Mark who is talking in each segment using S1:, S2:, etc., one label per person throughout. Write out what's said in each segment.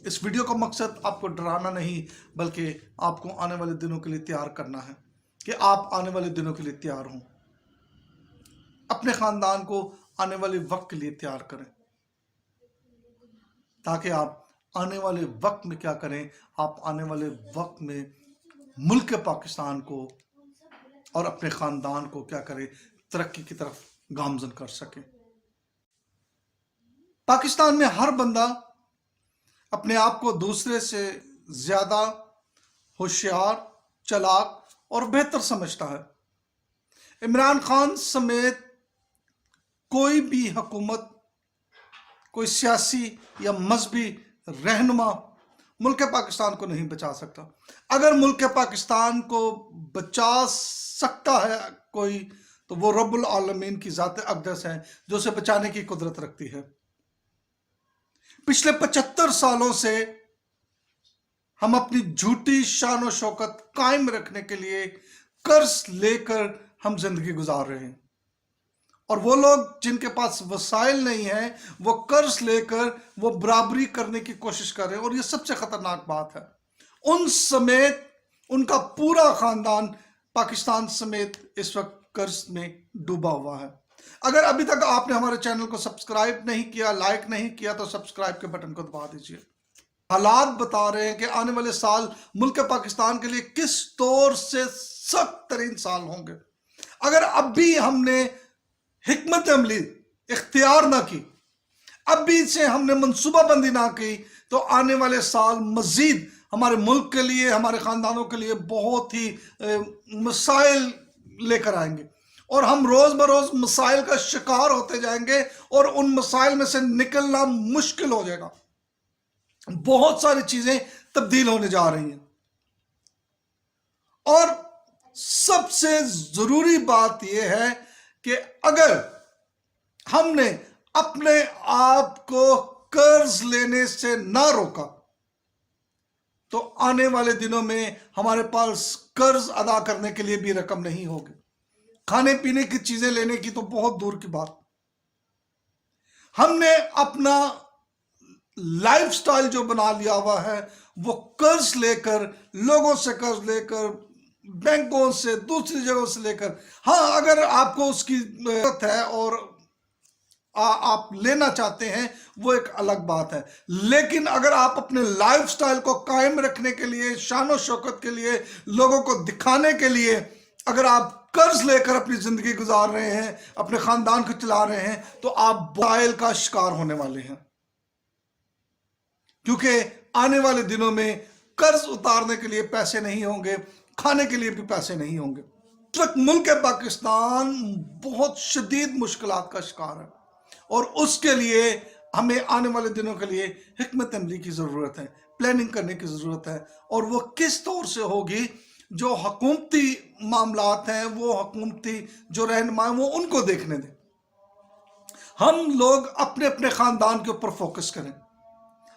S1: اس video کا مقصد آپ کو ڈرانا نہیں بلکہ آپ کو آنے والے دنوں کے لیے تیار کرنا ہے کہ آپ آنے والے دنوں کے لیے تیار ہوں، اپنے خاندان کو آنے والے وقت کے لیے تیار کریں تاکہ آپ آنے والے وقت میں کیا کریں، آپ آنے والے وقت میں ملک پاکستان کو اور اپنے خاندان کو کیا کریں، ترقی کی طرف گامزن کر سکیں۔ پاکستان میں ہر بندہ اپنے آپ کو دوسرے سے زیادہ ہوشیار، چلاک اور بہتر سمجھتا ہے۔ عمران خان سمیت کوئی بھی حکومت، کوئی سیاسی یا مذہبی رہنما ملک پاکستان کو نہیں بچا سکتا۔ اگر ملک پاکستان کو بچا سکتا ہے کوئی تو وہ رب العالمین کی ذات اقدس ہے جو اسے بچانے کی قدرت رکھتی ہے۔ پچھلے 75 سالوں سے ہم اپنی جھوٹی شان و شوکت قائم رکھنے کے لیے قرض لے کر ہم زندگی گزار رہے ہیں، اور وہ لوگ جن کے پاس وسائل نہیں ہیں وہ قرض لے کر وہ برابری کرنے کی کوشش کر رہے ہیں، اور یہ سب سے خطرناک بات ہے۔ ان سمیت ان کا پورا خاندان پاکستان سمیت اس وقت قرض میں ڈوبا ہوا ہے۔ اگر ابھی تک آپ نے ہمارے چینل کو سبسکرائب نہیں کیا، لائک نہیں کیا تو سبسکرائب کے بٹن کو دبا دیجئے۔ حالات بتا رہے ہیں کہ آنے والے سال ملک پاکستان کے لیے کس طور سے سخت ترین سال ہوں گے۔ اگر اب بھی ہم نے حکمت عملی اختیار نہ کی، اب بھی سے ہم نے منصوبہ بندی نہ کی تو آنے والے سال مزید ہمارے ملک کے لیے، ہمارے خاندانوں کے لیے بہت ہی مسائل لے کر آئیں گے، اور ہم روز بروز مسائل کا شکار ہوتے جائیں گے اور ان مسائل میں سے نکلنا مشکل ہو جائے گا۔ بہت ساری چیزیں تبدیل ہونے جا رہی ہیں، اور سب سے ضروری بات یہ ہے کہ اگر ہم نے اپنے آپ کو قرض لینے سے نہ روکا تو آنے والے دنوں میں ہمارے پاس قرض ادا کرنے کے لیے بھی رقم نہیں ہوگی۔ کھانے پینے کی چیزیں لینے کی تو بہت دور کی بات۔ ہم نے اپنا لائف سٹائل جو بنا لیا ہوا ہے وہ قرض لے کر، لوگوں سے قرض لے کر، بینکوں سے، دوسری جگہوں سے لے کر۔ ہاں، اگر آپ کو اس کی ضرورت ہے اور آپ لینا چاہتے ہیں وہ ایک الگ بات ہے، لیکن اگر آپ اپنے لائف سٹائل کو قائم رکھنے کے لیے، شان و شوکت کے لیے، لوگوں کو دکھانے کے لیے اگر آپ قرض لے کر اپنی زندگی گزار رہے ہیں، اپنے خاندان کو چلا رہے ہیں، تو آپ بائل کا شکار ہونے والے ہیں، کیونکہ آنے والے دنوں میں قرض اتارنے کے لیے پیسے نہیں ہوں گے، کھانے کے لیے بھی پیسے نہیں ہوں گے۔ اس وقت ملک پاکستان بہت شدید مشکلات کا شکار ہے، اور اس کے لیے ہمیں آنے والے دنوں کے لیے حکمت عملی کی ضرورت ہے، پلاننگ کرنے کی ضرورت ہے، اور وہ کس طور سے ہوگی؟ جو حکومتی معاملات ہیں، وہ حکومتی جو رہنما ہیں وہ ان کو دیکھنے دیں۔ ہم لوگ اپنے اپنے خاندان کے اوپر فوکس کریں،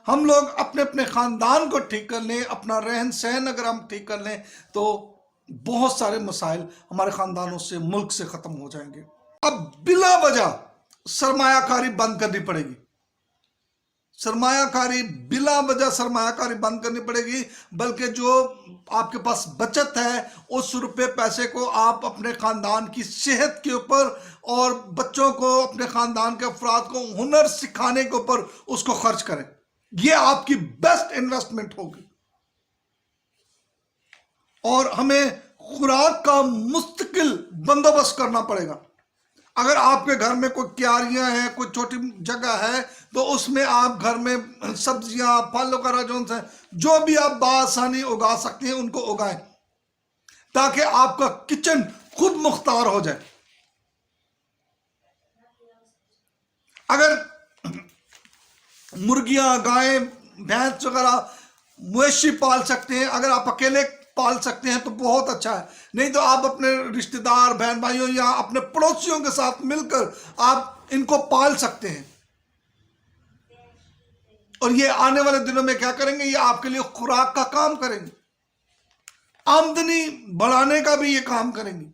S1: ہم لوگ اپنے اپنے خاندان کو ٹھیک کر لیں، اپنا رہن سہن اگر ہم ٹھیک کر لیں تو بہت سارے مسائل ہمارے خاندانوں سے، ملک سے ختم ہو جائیں گے۔ اب بلا وجہ سرمایہ کاری بند کرنی پڑے گی، سرمایہ کاری بلا وجہ سرمایہ کاری بند کرنی پڑے گی، بلکہ جو آپ کے پاس بچت ہے اس روپے پیسے کو آپ اپنے خاندان کی صحت کے اوپر اور بچوں کو، اپنے خاندان کے افراد کو ہنر سکھانے کے اوپر اس کو خرچ کریں۔ یہ آپ کی بیسٹ انویسٹمنٹ ہوگی، اور ہمیں خوراک کا مستقل بندوبست کرنا پڑے گا۔ اگر آپ کے گھر میں کوئی کیاریاں ہیں، کوئی چھوٹی جگہ ہے، تو اس میں آپ گھر میں سبزیاں، پھل وغیرہ جو بھی آپ بآسانی اگا سکتے ہیں ان کو اگائیں، تاکہ آپ کا کچن خود مختار ہو جائے۔ اگر مرغیاں، گائیں، بھینس وغیرہ مویشی پال سکتے ہیں، اگر آپ اکیلے پال سکتے ہیں تو بہت اچھا ہے، نہیں تو آپ اپنے رشتہ دار، بہن بھائیوں یا اپنے پڑوسیوں کے ساتھ مل کر آپ ان کو پال سکتے ہیں، اور یہ آنے والے دنوں میں کیا کریں گے؟ یہ آپ کے لیے خوراک کا کام کریں گے، آمدنی بڑھانے کا بھی یہ کام کریں گے۔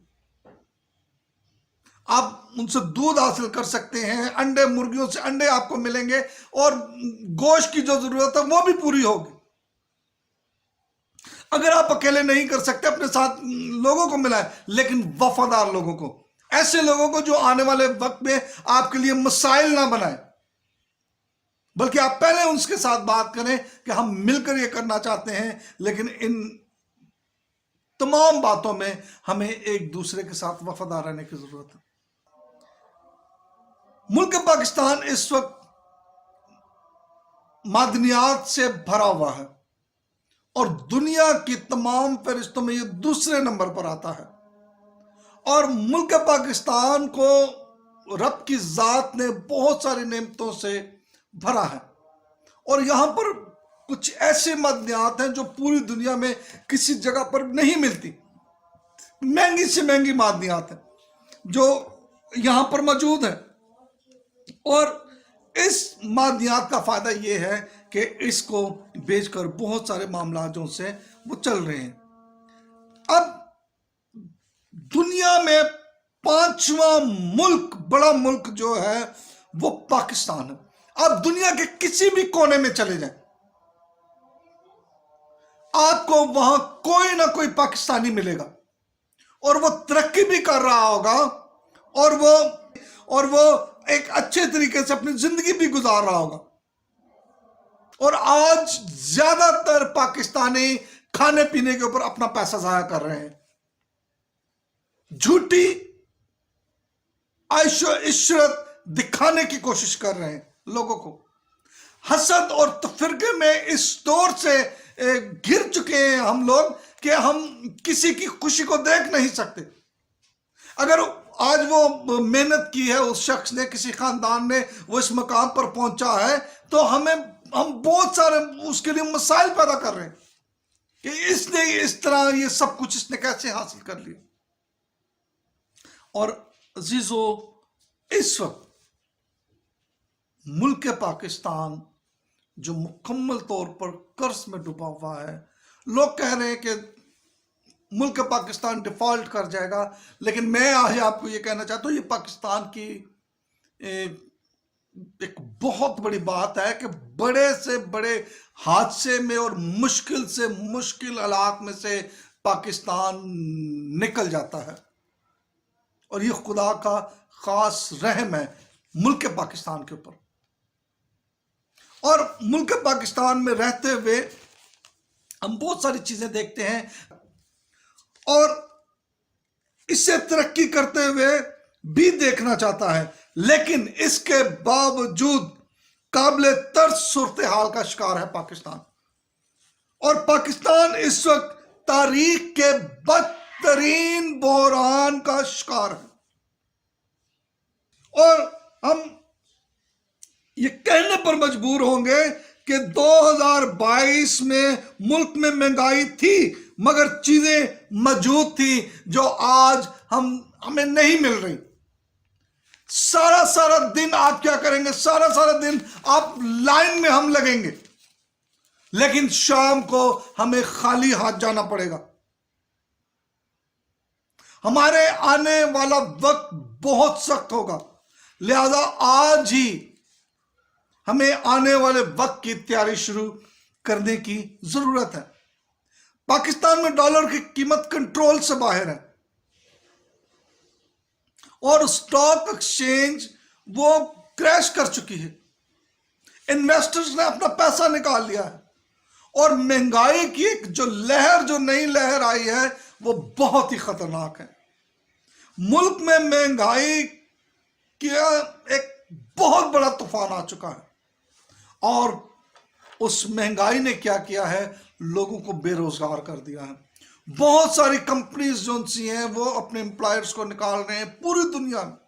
S1: آپ ان سے دودھ حاصل کر سکتے ہیں، انڈے، مرغیوں سے انڈے آپ کو ملیں گے، اور گوشت کی جو ضرورت ہے وہ بھی پوری ہوگی۔ اگر آپ اکیلے نہیں کر سکتے، اپنے ساتھ لوگوں کو ملائیں، لیکن وفادار لوگوں کو، ایسے لوگوں کو جو آنے والے وقت میں آپ کے لیے مسائل نہ بنائیں، بلکہ آپ پہلے ان کے ساتھ بات کریں کہ ہم مل کر یہ کرنا چاہتے ہیں، لیکن ان تمام باتوں میں ہمیں ایک دوسرے کے ساتھ وفادار رہنے کی ضرورت ہے۔ ملک پاکستان اس وقت معدنیات سے بھرا ہوا ہے، اور دنیا کی تمام فہرستوں میں یہ دوسرے نمبر پر آتا ہے، اور ملک پاکستان کو رب کی ذات نے بہت ساری نعمتوں سے بھرا ہے، اور یہاں پر کچھ ایسے معدنیات ہیں جو پوری دنیا میں کسی جگہ پر نہیں ملتی، مہنگی سے مہنگی معدنیات ہیں جو یہاں پر موجود ہیں، اور اس معدنیات کا فائدہ یہ ہے کہ اس کو بیچ کر بہت سارے معاملات جو سے وہ چل رہے ہیں۔ اب دنیا میں 5واں ملک، بڑا ملک جو ہے وہ پاکستان ہے۔ آپ دنیا کے کسی بھی کونے میں چلے جائیں، آپ کو وہاں کوئی نہ کوئی پاکستانی ملے گا، اور وہ ترقی بھی کر رہا ہوگا، اور وہ ایک اچھے طریقے سے اپنی زندگی بھی گزار رہا ہوگا۔ اور آج زیادہ تر پاکستانی کھانے پینے کے اوپر اپنا پیسہ ضائع کر رہے ہیں، جھوٹی عیش و عشرت دکھانے کی کوشش کر رہے ہیں لوگوں کو۔ حسد اور تفرقے میں اس دور سے گر چکے ہیں ہم لوگ کہ ہم کسی کی خوشی کو دیکھ نہیں سکتے۔ اگر آج وہ محنت کی ہے اس شخص نے، کسی خاندان نے، وہ اس مقام پر پہنچا ہے، تو ہم بہت سارے اس کے لیے مسائل پیدا کر رہے ہیں کہ اس نے اس طرح یہ سب کچھ اس نے کیسے حاصل کر لیا۔ اور عزیزو، اس وقت ملک پاکستان جو مکمل طور پر قرض میں ڈوبا ہوا ہے، لوگ کہہ رہے ہیں کہ ملک پاکستان ڈیفالٹ کر جائے گا، لیکن میں آج آپ کو یہ کہنا چاہتا ہوں، یہ پاکستان کی ایک بہت بڑی بات ہے کہ بڑے سے بڑے حادثے میں اور مشکل سے مشکل حالات میں سے پاکستان نکل جاتا ہے، اور یہ خدا کا خاص رحم ہے ملک پاکستان کے اوپر۔ اور ملک پاکستان میں رہتے ہوئے ہم بہت ساری چیزیں دیکھتے ہیں، اور اس سے ترقی کرتے ہوئے بھی دیکھنا چاہتا ہے، لیکن اس کے باوجود قابل ترس صورتحال کا شکار ہے پاکستان۔ اور پاکستان اس وقت تاریخ کے بدترین بحران کا شکار ہے، اور ہم یہ کہنے پر مجبور ہوں گے کہ 2022 میں ملک میں مہنگائی تھی، مگر چیزیں موجود تھی جو آج ہمیں نہیں مل رہی۔ سارا دن آپ کیا کریں گے؟ سارا دن آپ لائن میں ہم لگیں گے، لیکن شام کو ہمیں خالی ہاتھ جانا پڑے گا۔ ہمارے آنے والا وقت بہت سخت ہوگا، لہذا آج ہی ہمیں آنے والے وقت کی تیاری شروع کرنے کی ضرورت ہے۔ پاکستان میں ڈالر کی قیمت کنٹرول سے باہر ہے، اور سٹاک ایکسچینج وہ کریش کر چکی ہے، انویسٹرز نے اپنا پیسہ نکال لیا ہے، اور مہنگائی کی جو نئی لہر آئی ہے وہ بہت ہی خطرناک ہے۔ ملک میں مہنگائی کا ایک بہت بڑا طوفان آ چکا ہے، اور اس مہنگائی نے کیا کیا ہے؟ لوگوں کو بے روزگار کر دیا ہے۔ بہت ساری کمپنیز جو سی ہیں وہ اپنے امپلائرز کو نکال رہے ہیں پوری دنیا میں۔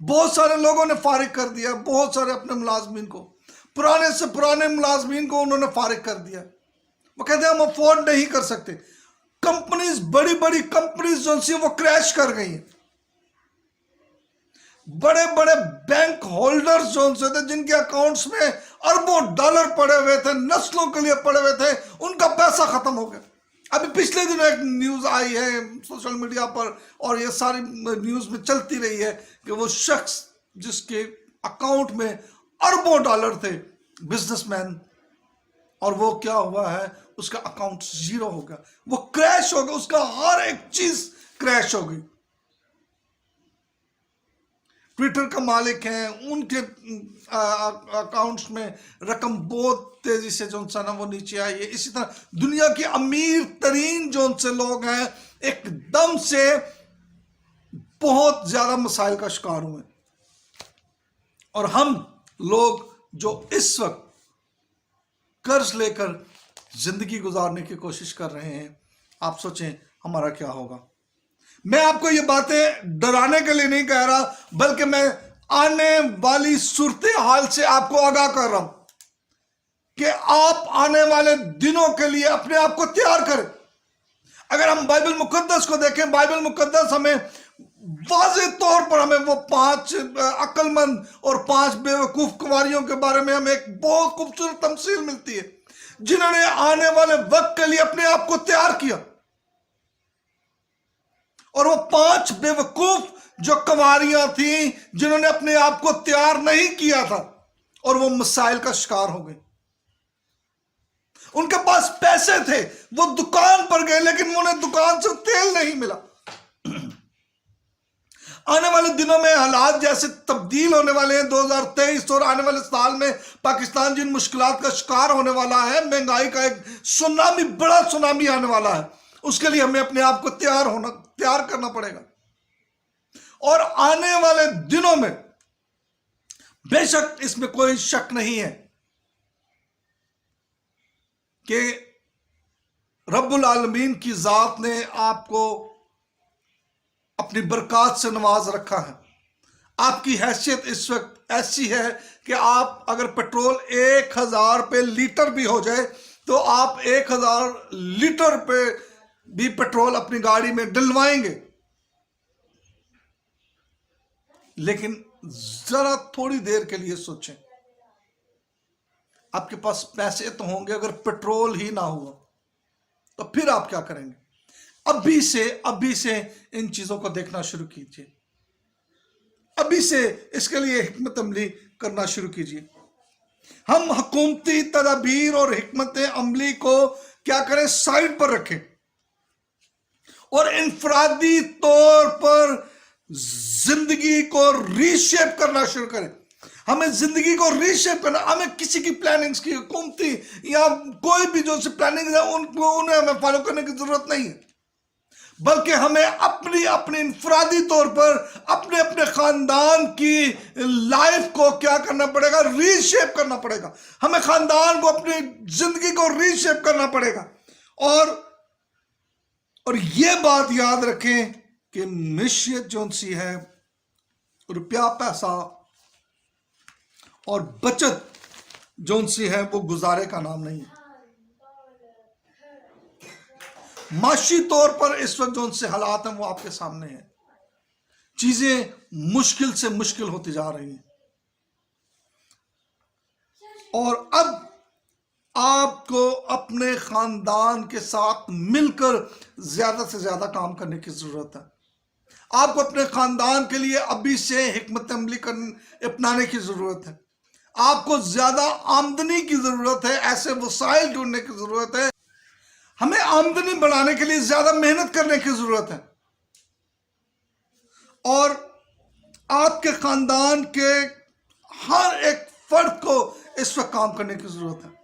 S1: بہت سارے لوگوں نے فارغ کر دیا، بہت سارے اپنے ملازمین کو، پرانے سے پرانے ملازمین کو انہوں نے فارغ کر دیا۔ وہ کہتے ہیں ہم افورڈ نہیں کر سکتے۔ کمپنیز، بڑی بڑی کمپنیز جو سی وہ کریش کر گئی ہیں۔ بڑے بڑے بینک ہولڈرز جو سے تھے، جن کے اکاؤنٹس میں اربوں ڈالر پڑے ہوئے تھے، نسلوں کے لیے پڑے ہوئے تھے، ان کا پیسہ ختم ہو گیا۔ ابھی پچھلے دنوں ایک نیوز آئی ہے سوشل میڈیا پر، اور یہ ساری نیوز میں چلتی رہی ہے کہ وہ شخص جس کے اکاؤنٹ میں اربوں ڈالر تھے، بزنس مین، اور وہ کیا ہوا ہے، اس کا اکاؤنٹ زیرو ہو گیا، وہ کریش ہو گیا، اس کا ہر ایک چیز کریش ہو گئی۔ ٹویٹر کا مالک ہیں، ان کے اکاؤنٹس میں رقم بہت تیزی سے جو انسان ہے وہ نیچے آئی ہے۔ اسی طرح دنیا کے امیر ترین جو ان سے لوگ ہیں ایک دم سے بہت زیادہ مسائل کا شکار ہوئے، اور ہم لوگ جو اس وقت قرض لے کر زندگی گزارنے کی کوشش کر رہے ہیں، آپ سوچیں ہمارا کیا ہوگا۔ میں آپ کو یہ باتیں ڈرانے کے لیے نہیں کہہ رہا، بلکہ میں آنے والی صورتحال سے آپ کو آگاہ کر رہا ہوں کہ آپ آنے والے دنوں کے لیے اپنے آپ کو تیار کریں۔ اگر ہم بائبل مقدس کو دیکھیں، بائبل مقدس ہمیں واضح طور پر ہمیں وہ 5 عقل مند اور 5 بے وقوف کنواریوں کے بارے میں ہمیں ایک بہت خوبصورت تمثیل ملتی ہے، جنہوں نے آنے والے وقت کے لیے اپنے آپ کو تیار کیا۔ اور وہ 5 بے وقوف جو کنواریاں تھیں جنہوں نے اپنے آپ کو تیار نہیں کیا تھا، اور وہ مسائل کا شکار ہو گئے۔ ان کے پاس پیسے تھے، وہ دکان پر گئے، لیکن انہیں دکان سے تیل نہیں ملا۔ آنے والے دنوں میں حالات جیسے تبدیل ہونے والے ہیں 2023، اور آنے والے سال میں پاکستان جن مشکلات کا شکار ہونے والا ہے، مہنگائی کا ایک سونامی، بڑا سونامی آنے والا ہے، اس کے لیے ہمیں اپنے آپ کو تیار کرنا پڑے گا۔ اور آنے والے دنوں میں بے شک اس میں کوئی شک نہیں ہے کہ رب العالمین کی ذات نے آپ کو اپنی برکات سے نواز رکھا ہے۔ آپ کی حیثیت اس وقت ایسی ہے کہ آپ اگر پیٹرول 1000 روپے لیٹر بھی ہو جائے تو آپ 1000 لیٹر پہ بھی پیٹرول اپنی گاڑی میں ڈلوائیں گے۔ لیکن ذرا تھوڑی دیر کے لیے سوچیں، آپ کے پاس پیسے تو ہوں گے، اگر پیٹرول ہی نہ ہوا تو پھر آپ کیا کریں گے؟ ابھی سے ان چیزوں کو دیکھنا شروع کیجئے، ابھی سے اس کے لیے حکمت عملی کرنا شروع کیجئے۔ ہم حکومتی تدابیر اور حکمت عملی کو کیا کریں؟ سائیڈ پر رکھیں، اور انفرادی طور پر زندگی کو ری شیپ کرنا شروع کریں۔ ہمیں زندگی کو ری شیپ کرنا، ہمیں کسی کی پلاننگز کی، حکومتی یا کوئی بھی جو سی پلاننگز ہیں انہیں ہمیں فالو کرنے کی ضرورت نہیں ہے، بلکہ ہمیں اپنی انفرادی طور پر اپنے خاندان کی لائف کو کیا کرنا پڑے گا؟ ری شیپ کرنا پڑے گا۔ ہمیں خاندان کو، اپنی زندگی کو ری شیپ کرنا پڑے گا۔ اور یہ بات یاد رکھیں کہ معیشت جون سی ہے، روپیہ پیسہ اور بچت جون سی ہے، وہ گزارے کا نام نہیں ہے۔ معاشی طور پر اس وقت جون سے حالات ہیں وہ آپ کے سامنے ہیں، چیزیں مشکل سے مشکل ہوتی جا رہی ہیں، اور اب آپ کو اپنے خاندان کے ساتھ مل کر زیادہ سے زیادہ کام کرنے کی ضرورت ہے۔ آپ کو اپنے خاندان کے لیے ابھی سے حکمت عملی اپنانے کی ضرورت ہے۔ آپ کو زیادہ آمدنی کی ضرورت ہے، ایسے وسائل ڈھونڈنے کی ضرورت ہے۔ ہمیں آمدنی بڑھانے کے لیے زیادہ محنت کرنے کی ضرورت ہے، اور آپ کے خاندان کے ہر ایک فرد کو اس وقت کام کرنے کی ضرورت ہے۔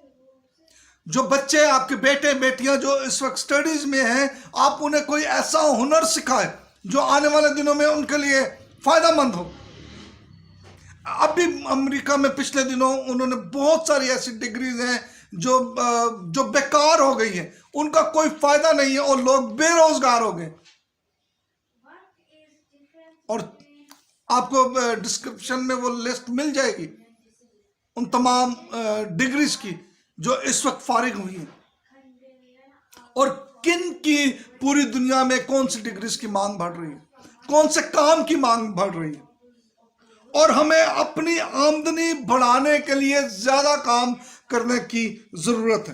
S1: جو بچے، آپ کے بیٹے بیٹیاں جو اس وقت سٹڈیز میں ہیں، آپ انہیں کوئی ایسا ہنر سکھائے جو آنے والے دنوں میں ان کے لیے فائدہ مند ہو۔ ابھی امریکہ میں پچھلے دنوں انہوں نے بہت ساری ایسی ڈگریز ہیں جو بیکار ہو گئی ہیں، ان کا کوئی فائدہ نہیں ہے، اور لوگ بے روزگار ہو گئے۔ اور آپ کو ڈسکرپشن میں وہ لسٹ مل جائے گی ان تمام ڈگریز کی جو اس وقت فارغ ہوئی ہیں، اور کن کی پوری دنیا میں کون سی ڈگریز کی مانگ بڑھ رہی ہے، کون سے کام کی مانگ بڑھ رہی ہے۔ اور ہمیں اپنی آمدنی بڑھانے کے لیے زیادہ کام کرنے کی ضرورت ہے۔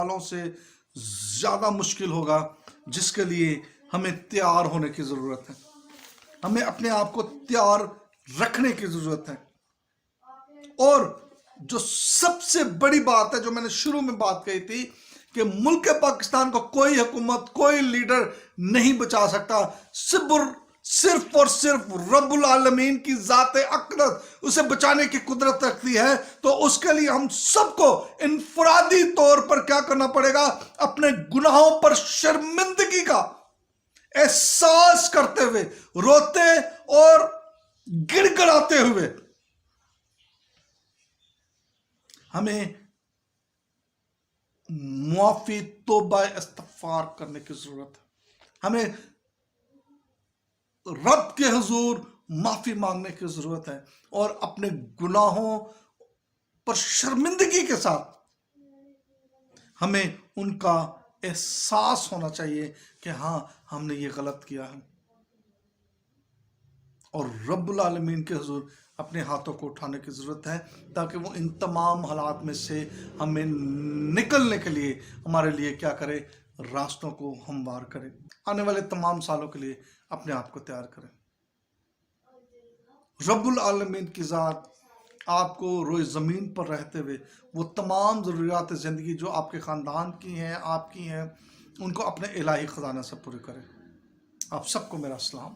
S1: سالوں سے زیادہ مشکل ہوگا، جس کے لیے ہمیں تیار ہونے کی ضرورت ہے، ہمیں اپنے آپ کو تیار رکھنے کی ضرورت ہے۔ اور جو سب سے بڑی بات ہے، جو میں نے شروع میں بات کہی تھی، کہ ملک پاکستان کو کوئی حکومت، کوئی لیڈر نہیں بچا سکتا، صرف اور صرف رب العالمین کی ذات اقدس اسے بچانے کی قدرت رکھتی ہے۔ تو اس کے لیے ہم سب کو انفرادی طور پر کیا کرنا پڑے گا؟ اپنے گناہوں پر شرمندگی کا احساس کرتے ہوئے، روتے اور گڑ گڑاتے ہوئے ہمیں معافی، توبہ، استغفار کرنے کی ضرورت ہے۔ ہمیں رب کے حضور معافی مانگنے کی ضرورت ہے، اور اپنے گناہوں پر شرمندگی کے ساتھ ہمیں ان کا احساس ہونا چاہیے کہ ہاں، ہم نے یہ غلط کیا ہے، اور رب العالمین کے حضور اپنے ہاتھوں کو اٹھانے کی ضرورت ہے، تاکہ وہ ان تمام حالات میں سے ہمیں نکلنے کے لیے ہمارے لیے کیا کرے؟ راستوں کو ہموار کرے، آنے والے تمام سالوں کے لیے اپنے آپ کو تیار کرے۔ رب العالمین کی ذات آپ کو روئے زمین پر رہتے ہوئے وہ تمام ضروریات زندگی جو آپ کے خاندان کی ہیں، آپ کی ہیں، ان کو اپنے الہی خزانہ سے پوری کرے۔ آپ سب کو میرا سلام۔